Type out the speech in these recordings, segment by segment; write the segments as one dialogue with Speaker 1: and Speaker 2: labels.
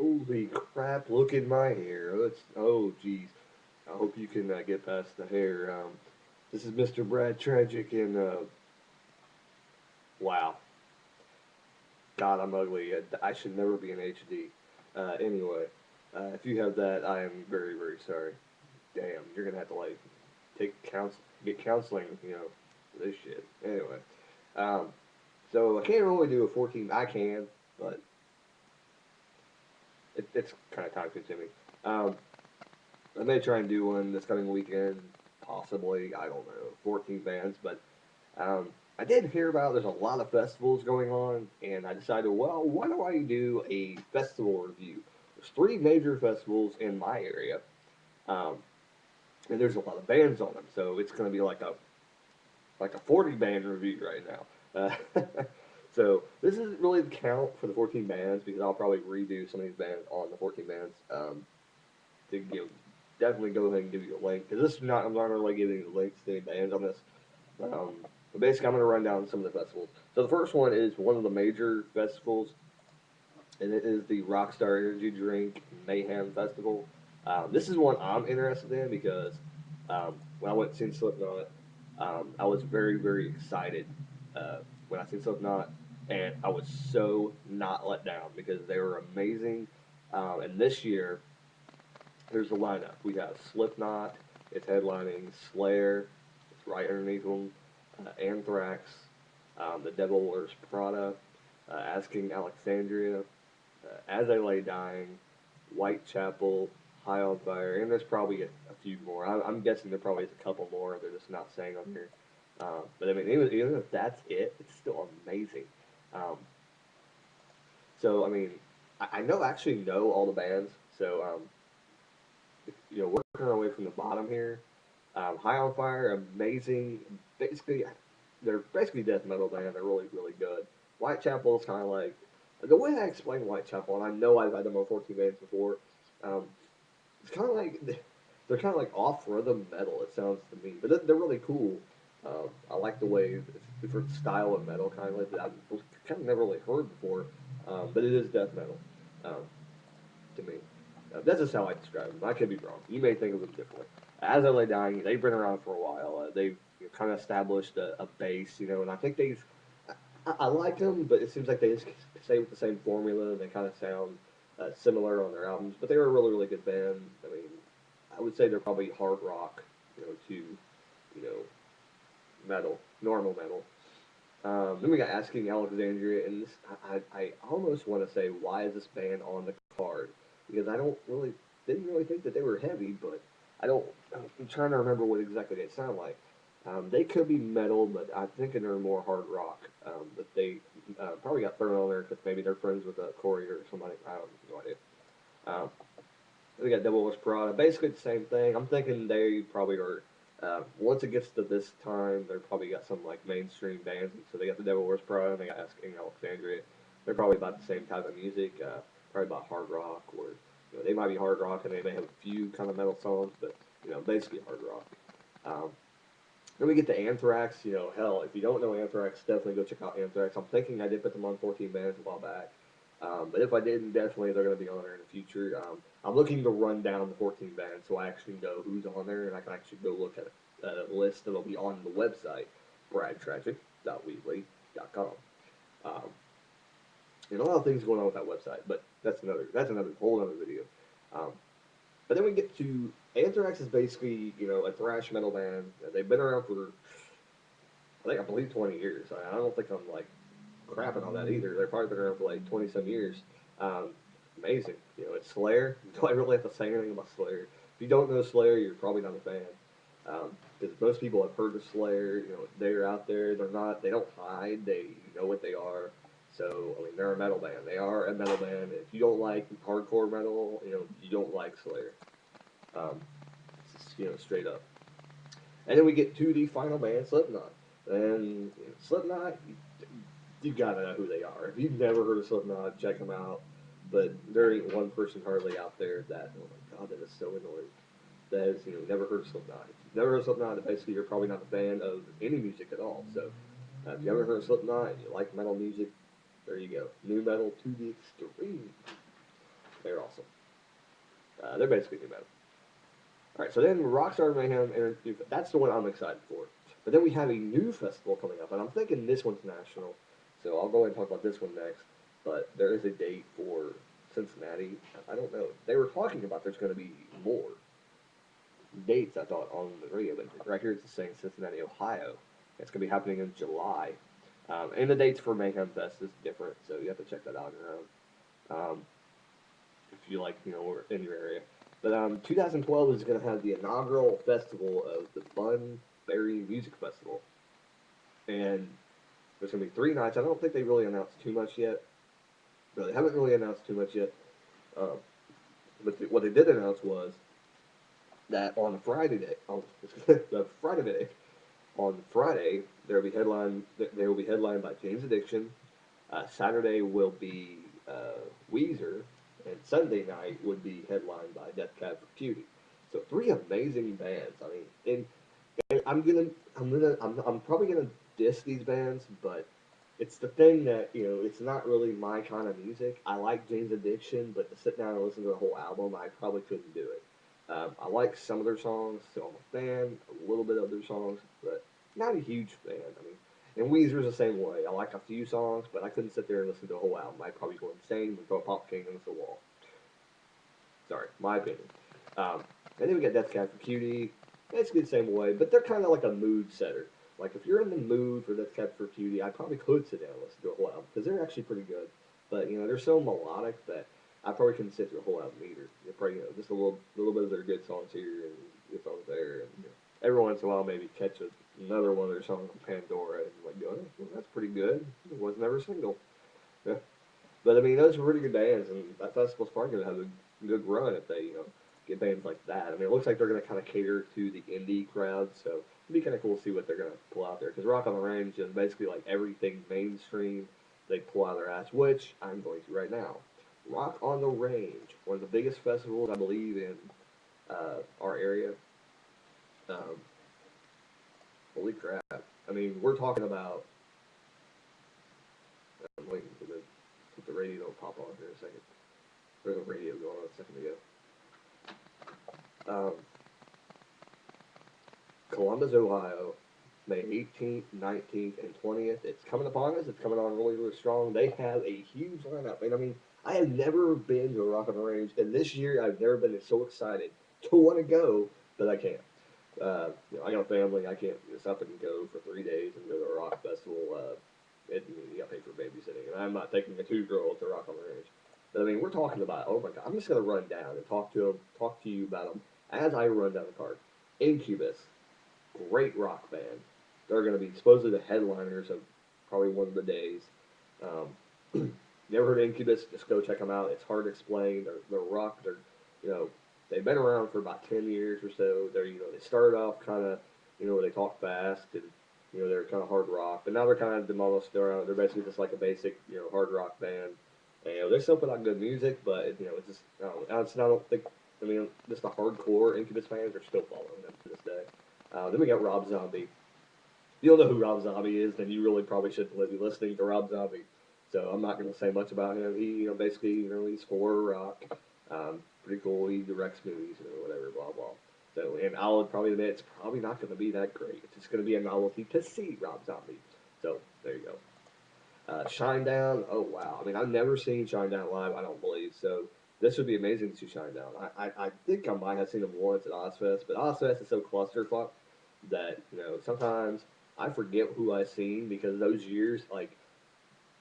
Speaker 1: Holy crap, look at my hair. Oh, geez. I hope you can get past the hair. This is Mr. Brad Tragic, and wow. God, I'm ugly. I should never be in HD. Anyway, if you have that, I am very, very sorry. Damn, you're gonna have to, like, get counseling, for this shit. Anyway, um, so I can't really do a 14. I can, but it's kind of time consuming. Um, I may try and do one this coming weekend, possibly. I don't know, 14 bands, but um, I did hear about there's a lot of festivals going on, and I decided, well, why don't I do a festival review? There's three major festivals in my area, um, and there's a lot of bands on them, so it's going to be like a 40 band review right now. So this isn't really the count for the 14 bands because I'll probably redo some of these bands on the 14 bands. To definitely go ahead and give you a link because this is not I'm not really giving you links to any bands on this. But basically, I'm going to run down some of the festivals. So the first one is one of the major festivals, and it is the Rockstar Energy Drink Mayhem Festival. This is one I'm interested in because when I went to see Slipknot, I was very, very excited when I seen Slipknot, and I was so not let down because they were amazing. And this year, here's the lineup. We have Slipknot, it's headlining Slayer, it's right underneath them, Anthrax, The Devil Wears Prada, Asking Alexandria, As I Lay Dying, Whitechapel, High on Fire, and there's probably a few more. I'm guessing there probably is a couple more. They're just not saying on here. But I mean, even if that's it, it's still amazing. Um, so I mean, I know actually know all the bands. So working our way from the bottom here. High on Fire, amazing. Basically, they're basically death metal band. They're really, really good. Whitechapel is kind of like the way I explain Whitechapel, and I know I've had them on 14 bands before. Um, it's kind of like they're kind of like off rhythm metal. It sounds to me, but they're really cool. I like the way it's a different style of metal, kind of like that I've kind of never really heard before. But it is death metal um, to me. That's just how I describe them. I could be wrong. You may think of them differently. As I Lay Dying, they've been around for a while. They've kind of established a base, and I think they've. I like them, but it seems like they just stay with the same formula. They kind of sound similar on their albums, but they were a really, really good band. I mean, I would say they're probably hard rock, to metal, normal metal. Then we got Asking Alexandria, and this I almost want to say, why is this band on the card? Because I don't really didn't really think that they were heavy, but I don't. I'm trying to remember what exactly they sound like. They could be metal, but I'm thinking they're more hard rock. But they probably got thrown on there because maybe they're friends with Corey or somebody. I don't know, no idea. Um, we got Devil Wears Prada. Basically the same thing. I'm thinking they probably are. Once it gets to this time, they're probably got some like mainstream bands. So they got the Devil Wears Prada and they got Asking Alexandria. They're probably about the same type of music. Probably about hard rock, or they might be hard rock and they may have a few kind of metal songs, but basically hard rock. Um, then we get to Anthrax. Hell, if you don't know Anthrax, definitely go check out Anthrax. I'm thinking I did put them on 14 bands a while back. But if I didn't, definitely they're going to be on there in the future. I'm looking to run down the 14 bands so I actually know who's on there and I can actually go look at a list that'll be on the website, bradtragic.weebly.com. Um, and a lot of things going on with that website, but that's another whole other video. Um, but then we get to Anthrax is basically a thrash metal band. They've been around for I believe 20 years. I don't think I'm like crapping on that either. They've probably been around for like 20 some years. Um, Amazing. It's Slayer. Do I really have to say anything about Slayer? If you don't know Slayer, you're probably not a fan. Because most people have heard of Slayer. They're out there. They're not. They don't hide. They know what they are. So I mean, they're a metal band. They are a metal band. If you don't like hardcore metal, you don't like Slayer. Um, straight up. And then we get to the final band, Slipknot. And Slipknot, you gotta know who they are. If you've never heard of Slipknot, check them out. But there ain't one person hardly out there that, oh my god, that is so annoying. That has, never heard of Slipknot. If you've never heard of Slipknot, basically you're probably not a fan of any music at all. So if you haven't heard of Slipknot and you like metal music, there you go. New metal to the extreme. They're they're basically new metal. All right, so then Rockstar Mayhem, that's the one I'm excited for. But then we have a new festival coming up, and I'm thinking this one's national, so I'll go ahead and talk about this one next. But there is a date for Cincinnati. I don't know. They were talking about there's going to be more dates, I thought, on the radio, but right here it's saying Cincinnati, Ohio. It's going to be happening in July. And the dates for Mayhem Fest is different, so you have to check that out on your own. If you like, we're in your area. But 2012 is going to have the inaugural festival of the Bunberry Music Festival. And there's going to be 3 nights. I don't think they really announced too much yet. No, they haven't really announced too much yet. But what they did announce was that on Friday day, on Friday there will be headlined by James Addiction. Saturday will be Weezer, and Sunday night would be headlined by Death Cab for Cutie. So 3 amazing bands. I mean, and I'm probably gonna diss these bands, but it's the thing that it's not really my kind of music. I like James Addiction, but to sit down and listen to the whole album, I probably couldn't do it. I like some of their songs, so I'm a fan. A little bit of their songs, but not a huge fan. I mean, and Weezer's the same way. I like a few songs, but I couldn't sit there and listen to a whole album. I'd probably go insane and throw a pop king against the wall. Sorry, my opinion. And then we got Death Cab for Cutie. Basically the same way, but they're kind of like a mood setter. Like if you're in the mood for Death Cab for Cutie, I probably could sit down and listen to a whole album because they're actually pretty good. But they're so melodic that I probably couldn't sit through a whole album either. You're probably just a little bit of their good songs here and good songs there, and every once in a while maybe catch another one of their songs on Pandora and like go, oh, well, that's pretty good. It was never single. Yeah. But I mean, those are really good bands, and that festival's probably going to have a good run if they get bands like that. I mean, it looks like they're going to kind of cater to the indie crowd, so it'd be kind of cool to see what they're going to pull out there. Because Rock on the Range is basically like everything mainstream they pull out of their ass, which I'm going to right now. Rock on the Range, one of the biggest festivals I believe in our area. Um, Holy crap! I mean, we're talking about. I'm waiting for the radio to pop on here in a second. There's a radio going on a second ago. Columbus, Ohio, May 18th, 19th, and 20th. It's coming upon us. It's coming on really, really strong. They have a huge lineup. And I mean, I have never been to a Rock on the Range, and this year I've never been so excited to want to go, but I can't. I got a family. I can't just up and go for 3 days and go to a rock festival. You got to pay for babysitting, and I'm not taking a 2-year-old to Rock on the Range. But I mean, we're talking about. Oh my God! I'm just gonna run down and talk to you about them as I run down the card. Incubus, great rock band. They're going to be supposedly the headliners of probably one of the days. Never heard of Incubus? Just go check them out. It's hard to explain. They're rock. You know, they've been around for about 10 years or so. They started off kind of, where they talk fast and, they're kind of hard rock. But now they're kind of demolished. They're basically just like a basic, hard rock band. And, they still put out good music, but, it's just, I don't think, just the hardcore Incubus fans are still following them to this day. Then we got Rob Zombie. If you don't know who Rob Zombie is, then you really probably shouldn't be listening to Rob Zombie. So I'm not going to say much about him. He, basically, he's horror rock. Pretty cool. He directs movies or whatever, blah, blah. So, and I would probably admit it's probably not going to be that great. It's just going to be a novelty to see Rob Zombie. So, there you go. Shinedown, oh wow. I mean, I've never seen Shinedown live, I don't believe. So, this would be amazing to see Shinedown. I think I might have seen them once at Ozfest, but Ozfest is so clusterfuck that, sometimes I forget who I've seen because those years, like,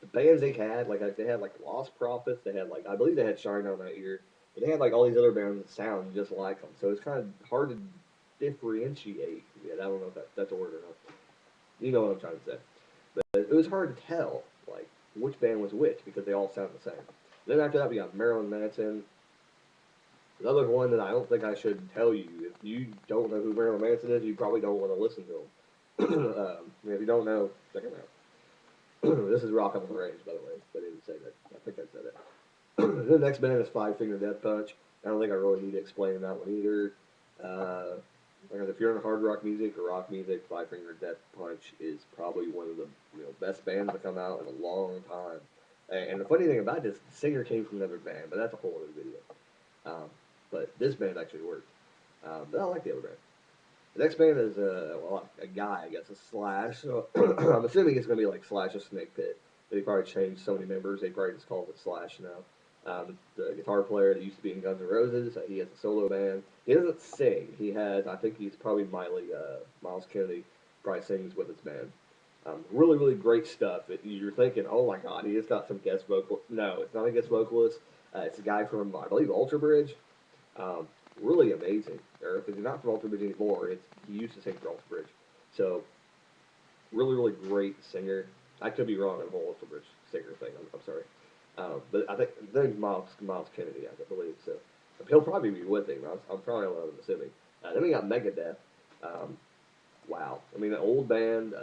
Speaker 1: the bands they had, like they had like Lost Prophets, they had like I believe they had Shinedown that year, but they had like all these other bands that sound just like them. So it's kind of hard to differentiate. Yeah, I don't know if that's a word or not. You know what I'm trying to say. But it was hard to tell like which band was which because they all sound the same. Then after that we got Marilyn Manson. Another one that I don't think I should tell you. If you don't know who Marilyn Manson is, you probably don't want to listen to him. If you don't know, check him out. This is Rock on the Range, by the way. I didn't say that. I think I said it. The next band is Five Finger Death Punch. I don't think I really need to explain that one either. If you're into hard rock music or rock music, Five Finger Death Punch is probably one of the best bands to come out in a long time. And the funny thing about this, the singer came from another band, but that's a whole other video. but this band actually worked. But I like the other band. The next band is a guy, I guess, a Slash. So I'm assuming it's going to be like Slash or Snake Pit. They probably changed so many members. They probably just call it Slash now. The guitar player that used to be in Guns N' Roses, he has a solo band. He doesn't sing. He has, I think he's probably Miles Kennedy, probably sings with his band. Really, really great stuff. You're thinking, oh my God, he just got some guest vocal. No, it's not a guest vocalist. It's a guy from, I believe, Alter Bridge. Um, really amazing. Or if he's not from Alter Bridge anymore, he used to sing for Alter Bridge. So really, really great singer. I could be wrong on the whole Alter Bridge singer thing. I'm sorry. But I think Miles Kennedy, I believe. So he'll probably be with him. I'm probably alone, I'm assuming. Then we got Megadeth. Um, wow. I mean, an old band.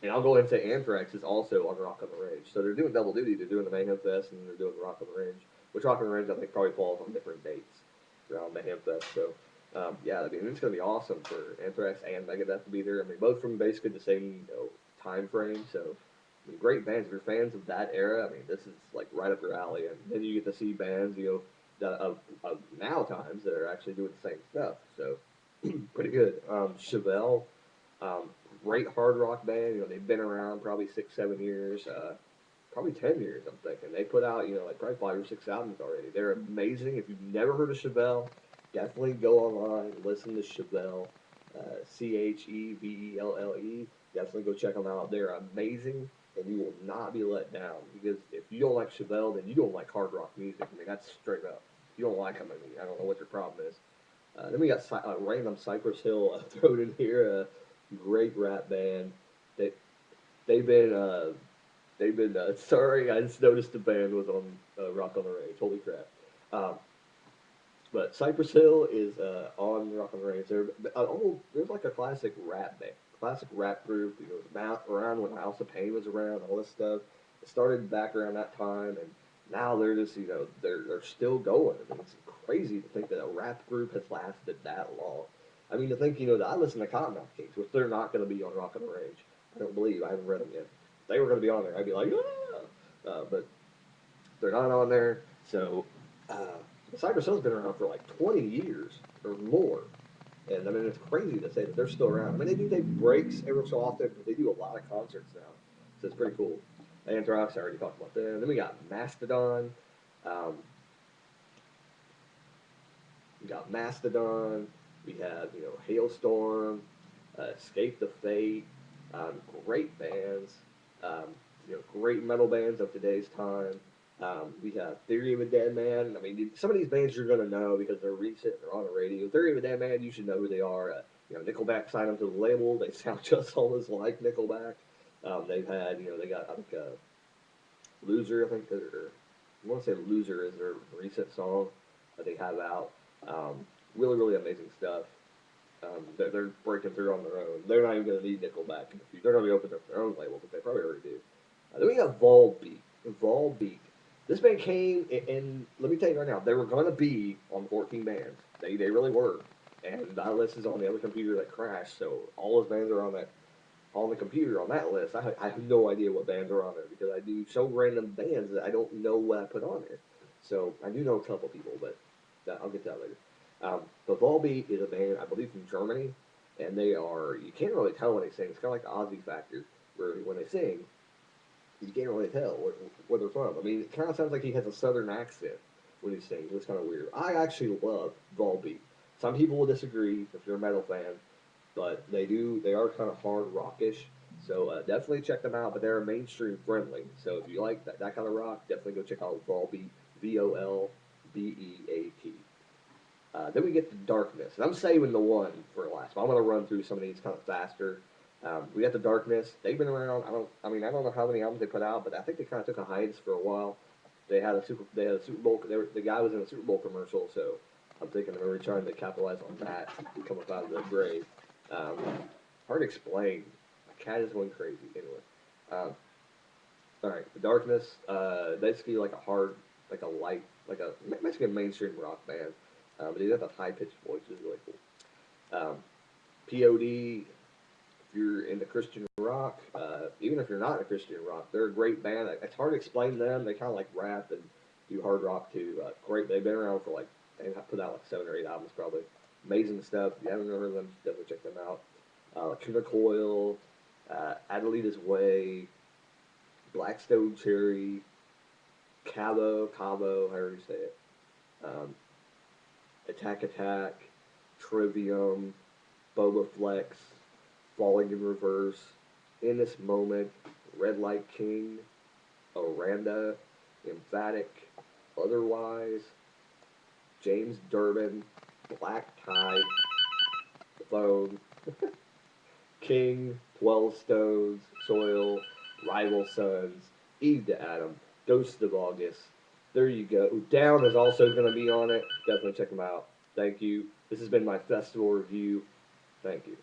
Speaker 1: And I'll go ahead and say Anthrax is also on Rock on the Range. So they're doing double duty. They're doing the Mayhem Fest and they're doing Rock on the Range, which Rock on the Range I think probably falls on different dates around Mayhem Fest. So yeah, I mean it's going to be awesome for Anthrax and Megadeth to be there. I mean both from basically the same time frame. So I mean, great bands. If you're fans of that era, I mean this is like right up your alley. And then you get to see bands of now times that are actually doing the same stuff. So pretty good. Chevelle. Um, Great hard rock band. They've been around probably 6, 7 years, probably 10 years. I'm thinking they put out like probably 5 or 6 albums already. They're amazing. If you've never heard of Chevelle, definitely go online and listen to Chevelle, Chevelle. Definitely go check them out. They're amazing, and you will not be let down because if you don't like Chevelle, then you don't like hard rock music. I mean that's straight up. If you don't like them, I mean I don't know what your problem is. Then we got random Cypress Hill thrown in here. Great rap band. They they've been sorry, I just noticed the band was on Rock on the Range. Holy crap! Um, but Cypress Hill is on Rock on the Range. There's like a classic rap band, classic rap group. It was around when House of Pain was around, all this stuff. It started back around that time, and now they're just they're still going. I mean, it's crazy to think that a rap group has lasted that long. I mean, to think that I listen to Cottonmouth Kings, which they're not going to be on Rock on the Range. I don't believe I haven't read them yet. If they were going to be on there, I'd be like, ah! But they're not on there. So uh, Cypress Hill's been around for like 20 years or more. And I mean, it's crazy to say that they're still around. I mean, they do take breaks every so often, but they do a lot of concerts now. So it's pretty cool. Anthrax, I already talked about them. Then we got Mastodon. Um, we got Mastodon. We have, Hailstorm, Escape the Fate, great bands, um, great metal bands of today's time. We have Theory of a Dead Man. I mean, some of these bands you're going to know because they're recent, they're on the radio. Theory of a Dead Man, you should know who they are. Nickelback signed them to the label. They sound just almost like Nickelback. They've had, they got, I think, Loser, I think, I want to say Loser is their recent song that they have out. Really, really amazing stuff. They're breaking through on their own. They're not even going to need Nickelback in the future. They're going to be opening up their own label, but they probably already do. Then we got Volbeat. Volbeat. This band came, and let me tell you right now, they were going to be on 14 bands. They really were. And that list is on the other computer that crashed, so all those bands are on the computer on that list. I have no idea what bands are on there because I do so random bands that I don't know what I put on there. So I do know a couple people, but I'll get to that later. But Volbeat is a band, I believe, from Germany, and you can't really tell when they sing. It's kind of like the Ozzy Factor, where when they sing, you can't really tell where they're from. I mean, it kind of sounds like he has a southern accent when he sings. It's kind of weird. I actually love Volbeat. Some people will disagree if you're a metal fan, but they are kind of hard rockish. So definitely check them out, but they're mainstream friendly. So if you like that kind of rock, definitely go check out Volbeat, Volbeat. Then we get to Darkness, and I'm saving the one for last. But I'm going to run through some of these kind of faster. We got the Darkness. They've been around. I don't know how many albums they put out, but I think they kind of took a hiatus for a while. They had a Super Bowl. The guy was in a Super Bowl commercial, so I'm thinking they're really trying to capitalize on that and come up out of the grave. Um, Hard to explain. My cat is going crazy. Anyway, all right. The Darkness. Basically like a hard, like a light, like a basically a mainstream rock band. But he has a high pitched voice, which is really cool. P.O.D. If you're into Christian rock, even if you're not a Christian rock, they're a great band. It's hard to explain them. They kind of like rap and do hard rock too. Great. They've been around for like and I put out like 7 or 8 albums probably. Amazing stuff. If you haven't heard of them, definitely check them out. Tuna Coil, Adelita's Way, Blackstone Cherry, Cabo, however you say it. Um, Attack Attack, Trivium, Boba Flex, Falling in Reverse, In This Moment, Red Light King, Oranda, Emphatic, Otherwise, James Durbin, Black Tie, Phone, King, 12 Stones, Soil, Rival Sons, Eve to Adam, Ghost of August. There you go. Down is also going to be on it. Definitely check them out. Thank you. This has been my festival review. Thank you.